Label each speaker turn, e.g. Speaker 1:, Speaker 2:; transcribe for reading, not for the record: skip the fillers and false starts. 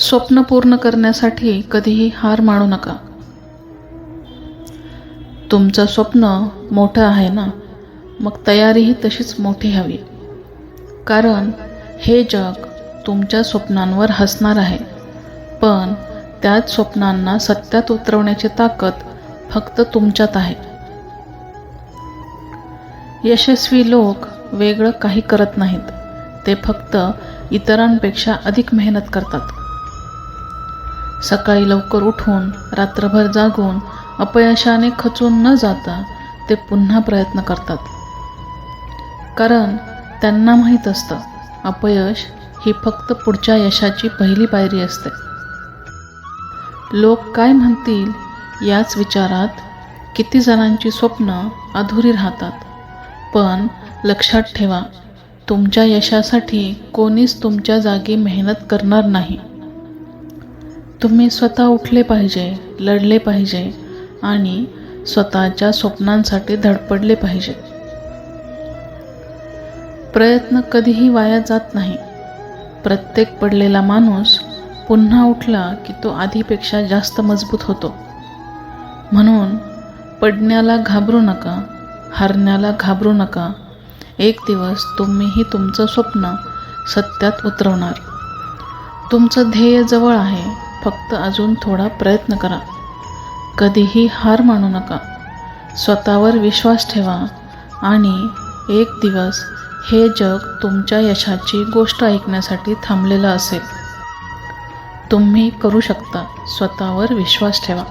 Speaker 1: स्वप्न पूर्ण करण्यासाठी कधीही हार मानू नका. तुमचं स्वप्न मोठं आहे ना, मग तयारीही तशीच मोठी हवी. कारण हे जग तुमच्या स्वप्नांवर हसणार आहे, पण त्याच स्वप्नांना सत्यात उतरवण्याची ताकद फक्त तुमच्यात आहे. यशस्वी लोक वेगळं काही करत नाहीत, ते फक्त इतरांपेक्षा अधिक मेहनत करतात. सकाळी लवकर उठून रात्रभर जागून अपयशाने खचून न जाता ते पुन्हा प्रयत्न करतात. कारण त्यांना माहीत असतं, अपयश ही फक्त पुढच्या यशाची पहिली पायरी असते. लोक काय म्हणतील याच विचारात किती जणांची स्वप्न अधुरी राहतात. पण लक्षात ठेवा, तुमच्या यशासाठी कोणीच तुमच्या जागी मेहनत करणार नाही. तुम्ही स्वतः उठले पाहिजे, लढले पाहिजे आणि स्वतःच्या स्वप्नांसाठी धडपडले पाहिजे. प्रयत्न कधीही वाया जात नाही. प्रत्येक पडलेला माणूस पुन्हा उठला की तो आधीपेक्षा जास्त मजबूत होतो. म्हणून पडण्याला घाबरू नका, हारण्याला घाबरू नका. एक दिवस तुम्हीही तुमचं स्वप्न सत्यात उतरवणार. तुमचं ध्येय जवळ आहे, फक्त अजून थोडा प्रयत्न करा. कधीही हार मानू नका. स्वतःवर विश्वास ठेवा आणि एक दिवस हे जग तुमच्या यशाची गोष्ट ऐकण्यासाठी थांबलेलं असेल. तुम्ही करू शकता. स्वतःवर विश्वास ठेवा.